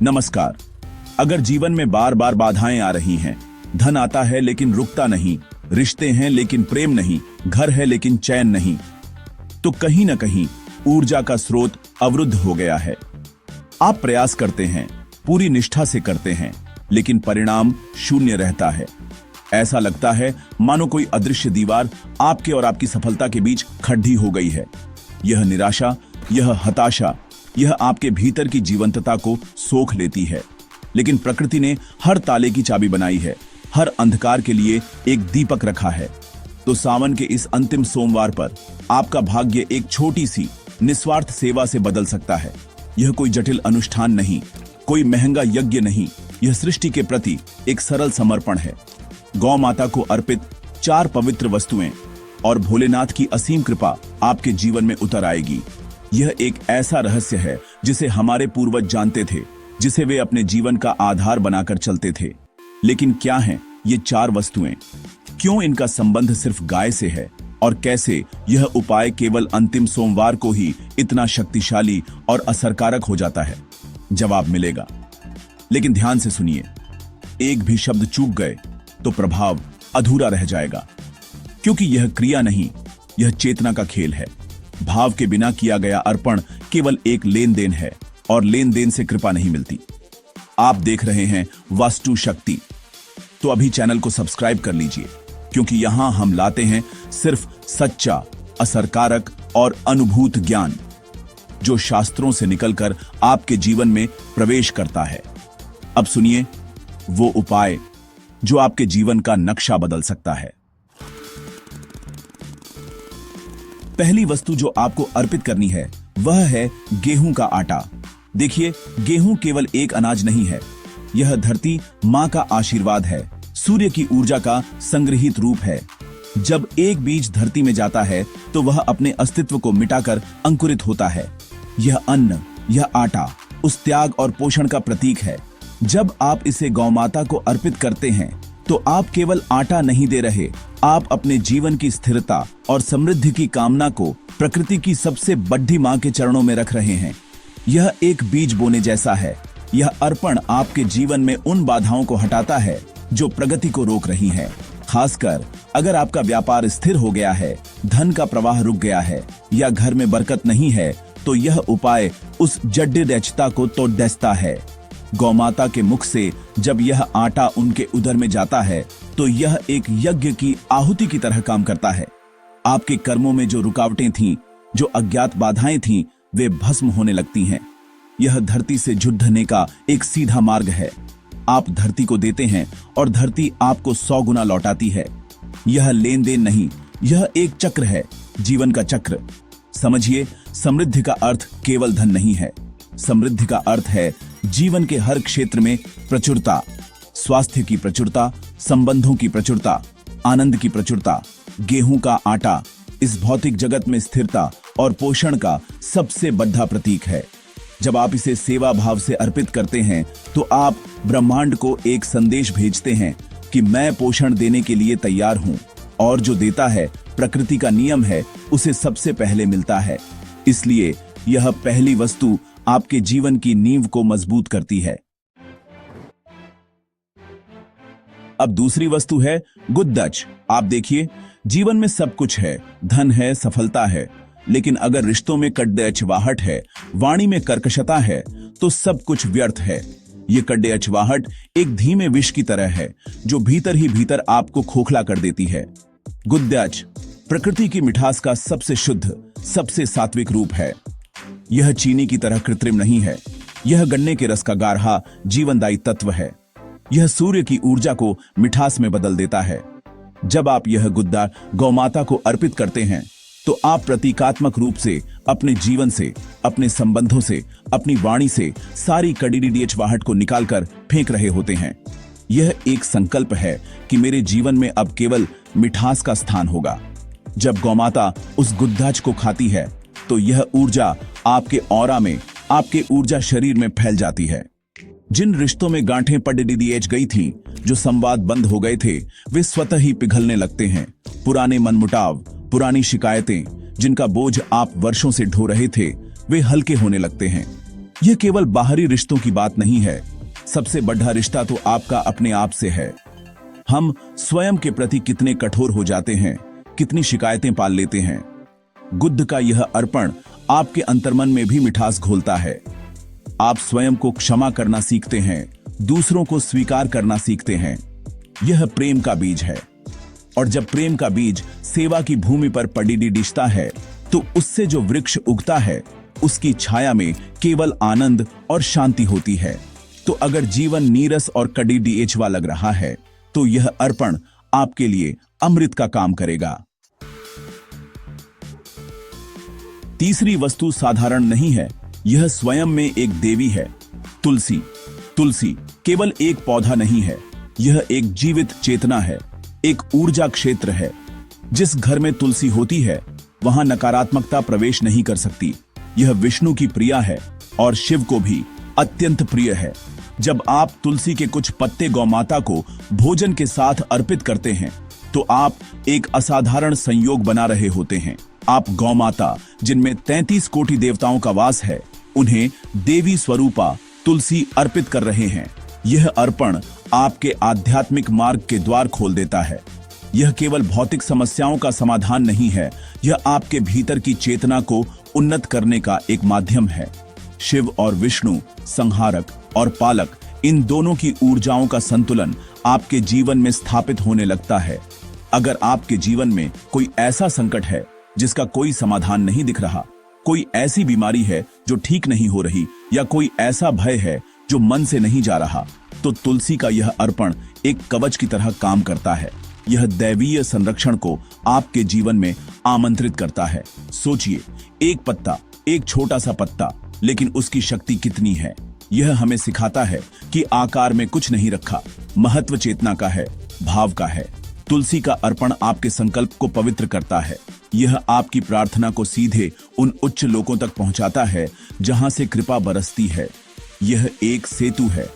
नमस्कार। अगर जीवन में बार बार बाधाएं आ रही हैं, धन आता है लेकिन रुकता नहीं, रिश्ते हैं लेकिन प्रेम नहीं, घर है लेकिन चैन नहीं, तो कहीं ना कहीं ऊर्जा का स्रोत अवरुद्ध हो गया है। आप प्रयास करते हैं, पूरी निष्ठा से करते हैं, लेकिन परिणाम शून्य रहता है। ऐसा लगता है मानो कोई अदृश्य दीवार आपके और आपकी सफलता के बीच खड़ी हो गई है। यह निराशा, यह हताशा, यह आपके भीतर की जीवंतता को सोख लेती है। लेकिन प्रकृति ने हर ताले की चाबी बनाई है, हर अंधकार के लिए एक दीपक रखा है। तो सावन के इस अंतिम सोमवार पर आपका भाग्य एक छोटी सी निस्वार्थ सेवा से बदल सकता है। यह कोई जटिल अनुष्ठान नहीं, कोई महंगा यज्ञ नहीं, यह सृष्टि के प्रति एक सरल समर्पण है। गौ माता को अर्पित 4 पवित्र वस्तुएं और भोलेनाथ की असीम कृपा आपके जीवन में उतर आएगी। यह एक ऐसा रहस्य है जिसे हमारे पूर्वज जानते थे, जिसे वे अपने जीवन का आधार बनाकर चलते थे। लेकिन क्या हैं ये 4 वस्तुएं? क्यों इनका संबंध सिर्फ गाय से है? और कैसे यह उपाय केवल अंतिम सोमवार को ही इतना शक्तिशाली और असरकारक हो जाता है? जवाब मिलेगा, लेकिन ध्यान से सुनिए। एक भी शब्द चूक गए तो प्रभाव अधूरा रह जाएगा, क्योंकि यह क्रिया नहीं, यह चेतना का खेल है। भाव के बिना किया गया अर्पण केवल एक लेन देन है, और लेन देन से कृपा नहीं मिलती। आप देख रहे हैं वास्तु शक्ति, तो अभी चैनल को सब्सक्राइब कर लीजिए, क्योंकि यहां हम लाते हैं सिर्फ सच्चा, असरकारक और अनुभूत ज्ञान, जो शास्त्रों से निकलकर आपके जीवन में प्रवेश करता है। अब सुनिए वो उपाय जो आपके जीवन का नक्शा बदल सकता है। पहली वस्तु जो आपको अर्पित करनी है वह है गेहूं का आटा। देखिए, गेहूं केवल एक अनाज नहीं है, यह धरती मां का आशीर्वाद है, सूर्य की ऊर्जा का संग्रहित रूप है। जब एक बीज धरती में जाता है तो वह अपने अस्तित्व को मिटाकर अंकुरित होता है। यह अन्न, यह आटा उस त्याग और पोषण का प्रतीक है। जब आप इसे गौमाता को अर्पित करते हैं तो आप केवल आटा नहीं दे रहे, आप अपने जीवन की स्थिरता और समृद्धि की कामना को प्रकृति की सबसे बड़ी मां के चरणों में रख रहे हैं। यह एक बीज बोने जैसा है। यह अर्पण आपके जीवन में उन बाधाओं को हटाता है जो प्रगति को रोक रही हैं। खासकर अगर आपका व्यापार स्थिर हो गया है, धन का प्रवाह रुक गया है या घर में बरकत नहीं है, तो यह उपाय उस जड्डीदैचता को तोड़ देता है। गौमाता के मुख से जब यह आटा उनके उदर में जाता है तो यह एक यज्ञ की आहुति की तरह काम करता है। आपके कर्मों में जो रुकावटें थीं, जो अज्ञात बाधाएं थीं, वे भस्म होने लगती हैं। यह धरती से जुड़ने का एक सीधा मार्ग है। आप धरती को देते हैं और धरती आपको 100 गुना लौटाती है। यह लेन देन नहीं, यह एक चक्र है, जीवन का चक्र। समझिए, समृद्धि का अर्थ केवल धन नहीं है। समृद्धि का अर्थ है जीवन के हर क्षेत्र में प्रचुरता, स्वास्थ्य की प्रचुरता, संबंधों की प्रचुरता, आनंद की प्रचुरता। गेहूं का आटा इस भौतिक जगत में स्थिरता और पोषण का सबसे बड़ा प्रतीक है। जब आप इसे सेवा भाव से अर्पित करते हैं तो आप ब्रह्मांड को एक संदेश भेजते हैं कि मैं पोषण देने के लिए तैयार हूं, और जो देता है, प्रकृति का नियम है, उसे सबसे पहले मिलता है। इसलिए यह पहली वस्तु आपके जीवन की नींव को मजबूत करती है। अब दूसरी वस्तु है गुद्दच। आप देखिए, जीवन में सब कुछ है, धन है, सफलता है, लेकिन अगर रिश्तों में कड़े-अचवाहट है, वाणी में कर्कशता है, तो सब कुछ व्यर्थ है। ये कड़े-अचवाहट एक धीमे विष की तरह है जो भीतर ही भीतर आपको खोखला कर देती है। गुद्दच प्रकृति की मिठास का सबसे शुद्ध, सबसे सात्विक रूप है। यह चीनी की तरह कृत्रिम नहीं है, यह गन्ने के रस का गाढ़ा जीवनदायी तत्व है। यह सूर्य की ऊर्जा को मिठास में बदल देता है। जब आप यह गुद्दा गौमाता को अर्पित करते हैं तो आप प्रतीकात्मक रूप से अपने जीवन से, अपने संबंधों से, अपनी वाणी से सारी कड़ीडीडीएचवाहट को निकालकर फेंक रहे होते हैं। यह एक संकल्प है कि मेरे जीवन में अब केवल मिठास का स्थान होगा। जब गौमाता उस गुद्दाच को खाती है तो यह ऊर्जा आपके ऑरा में, आपके ऊर्जा शरीर में फैल जाती है। जिन रिश्तों में गांठें पड़ गई थीं, जो संवाद बंद हो गए थे, वे स्वतः ही पिघलने लगते हैं। पुराने मनमुटाव, पुरानी शिकायतें, जिनका बोझ आप वर्षों से ढो रहे थे, वे हल्के होने लगते हैं। यह केवल बाहरी रिश्तों की बात नहीं है, सबसे बड़ा रिश्ता तो आपका अपने आप से है। हम स्वयं के प्रति कितने कठोर हो जाते हैं, कितनी शिकायतें पाल लेते हैं। गुद्ध का यह अर्पण आपके अंतर्मन में भी मिठास घोलता है। आप स्वयं को क्षमा करना सीखते हैं, दूसरों को स्वीकार करना सीखते हैं। यह प्रेम का बीज है, और जब प्रेम का बीज सेवा की भूमि पर पड़ीडिशता है तो उससे जो वृक्ष उगता है उसकी छाया में केवल आनंद और शांति होती है। तो अगर जीवन नीरस और कड़ीडीएचवा लग रहा है तो यह अर्पण आपके लिए अमृत का काम करेगा। तीसरी वस्तु साधारण नहीं है, यह स्वयं में एक देवी है। तुलसी। तुलसी केवल एक पौधा नहीं है, यह एक जीवित चेतना है, एक ऊर्जा क्षेत्र है। जिस घर में तुलसी होती है वहां नकारात्मकता प्रवेश नहीं कर सकती। यह विष्णु की प्रिया है और शिव को भी अत्यंत प्रिय है। जब आप तुलसी के कुछ पत्ते गौमाता को भोजन के साथ अर्पित करते हैं तो आप एक असाधारण संयोग बना रहे होते हैं। आप गौमाता, जिनमें 33 कोटि देवताओं का वास है, उन्हें देवी स्वरूपा तुलसी अर्पित कर रहे हैं। यह अर्पण आपके आध्यात्मिक मार्ग के द्वार खोल देता है। यह केवल भौतिक समस्याओं का समाधान नहीं है, यह आपके भीतर की चेतना को उन्नत करने का एक माध्यम है। शिव और विष्णु, संहारक और पालक, इन दोनों की ऊर्जाओं का संतुलन आपके जीवन में स्थापित होने लगता है। अगर आपके जीवन में कोई ऐसा संकट है जिसका कोई समाधान नहीं दिख रहा, कोई ऐसी बीमारी है जो ठीक नहीं हो रही, या कोई ऐसा भय है जो मन से नहीं जा रहा, तो तुलसी का यह अर्पण एक कवच की तरह काम करता है। यह दैवीय संरक्षण को आपके जीवन में आमंत्रित करता है। सोचिए, एक पत्ता, एक छोटा सा पत्ता, लेकिन उसकी शक्ति कितनी है। यह हमें सिखाता है कि आकार में कुछ नहीं रखा, महत्व चेतना का है, भाव का है। तुलसी का अर्पण आपके संकल्प को पवित्र करता है। यह आपकी प्रार्थना को सीधे उन उच्च लोकों तक पहुंचाता है जहां से कृपा बरसती है। यह एक सेतु है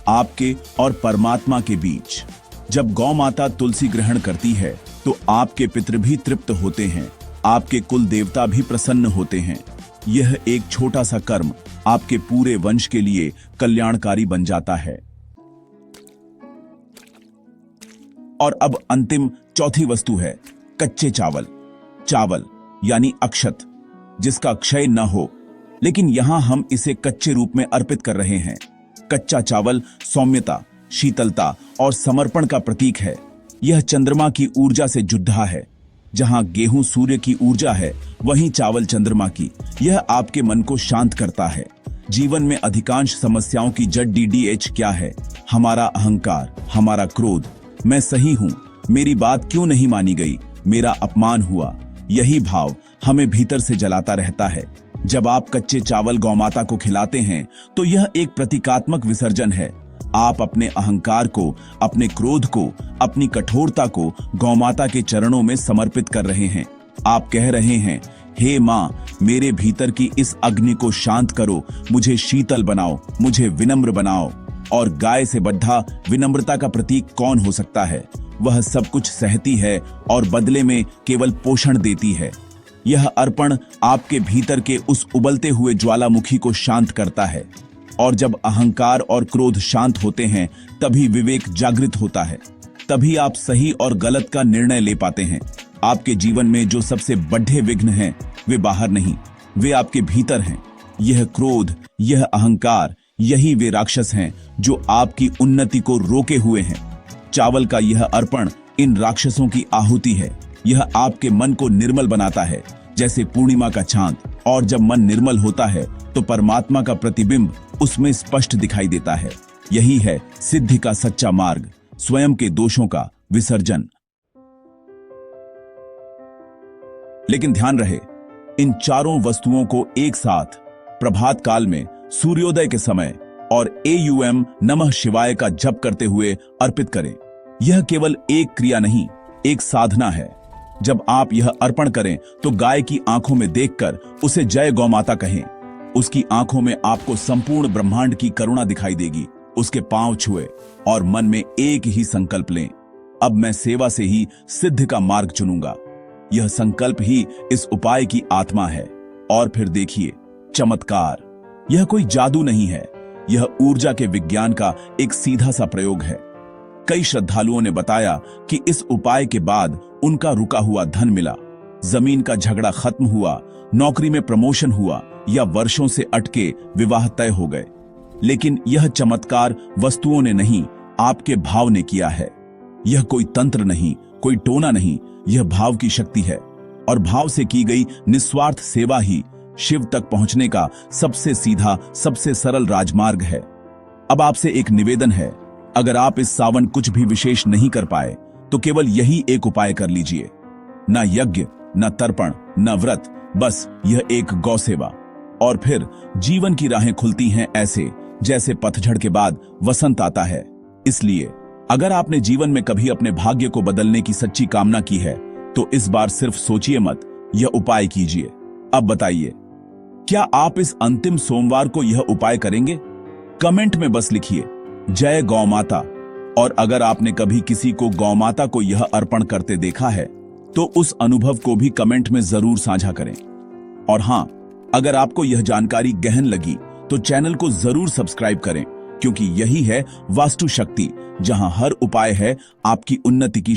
आपके और परमात्मा के बीच। जब गौ माता तुलसी ग्रहण करती है तो आपके पितृ भी तृप्त होते हैं, आपके कुल देवता भी प्रसन्न होते हैं। यह एक छोटा सा कर्म आपके पूरे वंश के लिए कल्याणकारी बन जाता है। और अब अंतिम चौथी वस्तु है कच्चे चावल। चावल यानी अक्षत, जिसका क्षय न हो, लेकिन यहां हम इसे कच्चे रूप में अर्पित कर रहे हैं। कच्चा चावल सौम्यता, शीतलता और समर्पण का प्रतीक है। यह चंद्रमा की ऊर्जा से जुड़ा है। जहां गेहूं सूर्य की ऊर्जा है, वहीं चावल चंद्रमा की। यह आपके मन को शांत करता है। जीवन में अधिकांश समस्याओं की जड़ DDH क्या है? हमारा अहंकार, हमारा क्रोध। मैं सही हूं, मेरी बात क्यों नहीं मानी गई, मेरा अपमान हुआ। यही भाव हमें भीतर से जलाता रहता है। जब आप कच्चे चावल गौमाता को खिलाते हैं तो यह एक प्रतीकात्मक विसर्जन है। आप अपने अहंकार को, अपने क्रोध को, अपनी कठोरता को गौमाता के चरणों में समर्पित कर रहे हैं। आप कह रहे हैं, हे मां, मेरे भीतर की इस अग्नि को शांत करो, मुझे शीतल बनाओ, मुझे विनम्र बनाओ। और गाय से बढ़ा विनम्रता का प्रतीक कौन हो सकता है? वह सब कुछ सहती है और बदले में केवल पोषण देती है। यह अर्पण आपके भीतर के उस उबलते हुए ज्वालामुखी को शांत करता है। और जब अहंकार और क्रोध शांत होते हैं तभी विवेक जागृत होता है। तभी आप सही और गलत का निर्णय ले पाते हैं। आपके जीवन में जो सबसे बड़े विघ्न हैं वे बाहर नहीं, वे आपके भीतर हैं। यह क्रोध, यह अहंकार, यही वे राक्षस हैं जो आपकी उन्नति को रोके हुए हैं। चावल का यह अर्पण इन राक्षसों की आहुति है। यह आपके मन को निर्मल बनाता है, जैसे पूर्णिमा का चांद। और जब मन निर्मल होता है तो परमात्मा का प्रतिबिंब उसमें स्पष्ट दिखाई देता है। यही है सिद्धि का सच्चा मार्ग, स्वयं के दोषों का विसर्जन। लेकिन ध्यान रहे, इन चारों वस्तुओं को एक साथ प्रभात काल में सूर्योदय के समय और AUM नमः शिवाय का जप करते हुए अर्पित करें। यह केवल एक क्रिया नहीं, एक साधना है। जब आप यह अर्पण करें तो गाय की आंखों में देखकर उसे जय गौ माता कहें। उसकी आंखों में आपको संपूर्ण ब्रह्मांड की करुणा दिखाई देगी। उसके पांव छुए और मन में एक ही संकल्प लें, अब मैं सेवा से ही सिद्ध का मार्ग चुनूंगा। यह संकल्प ही इस उपाय की आत्मा है। और फिर देखिए चमत्कार, यह कोई जादू नहीं है, यह ऊर्जा के विज्ञान का एक सीधा सा प्रयोग है। कई श्रद्धालुओं ने बताया कि इस उपाय के बाद उनका रुका हुआ धन मिला, जमीन का झगड़ा खत्म हुआ, नौकरी में प्रमोशन हुआ या वर्षों से अटके विवाह तय हो गए। लेकिन यह चमत्कार वस्तुओं ने नहीं, आपके भाव ने किया है। यह कोई तंत्र नहीं, कोई टोना नहीं, यह भाव की शक्ति है। और भाव से की गई निस्वार्थ सेवा ही शिव तक पहुंचने का सबसे सीधा, सबसे सरल राजमार्ग है। अब आपसे एक निवेदन है, अगर आप इस सावन कुछ भी विशेष नहीं कर पाए तो केवल यही एक उपाय कर लीजिए। ना यज्ञ, ना तर्पण, ना व्रत, बस यह एक गौ सेवा। और फिर जीवन की राहें खुलती हैं ऐसे जैसे पतझड़ के बाद वसंत आता है। इसलिए अगर आपने जीवन में कभी अपने भाग्य को बदलने की सच्ची कामना की है तो इस बार सिर्फ सोचिए मत, यह उपाय कीजिए। अब बताइए, क्या आप इस अंतिम सोमवार को यह उपाय करेंगे? कमेंट में बस लिखिए जय गौ माता। और अगर आपने कभी किसी को गौ माता को यह अर्पण करते देखा है तो उस अनुभव को भी कमेंट में जरूर साझा करें। और हां, अगर आपको यह जानकारी गहन लगी तो चैनल को जरूर सब्सक्राइब करें, क्योंकि यही है वास्तु शक्ति, जहां हर उपाय है आपकी उन्नति की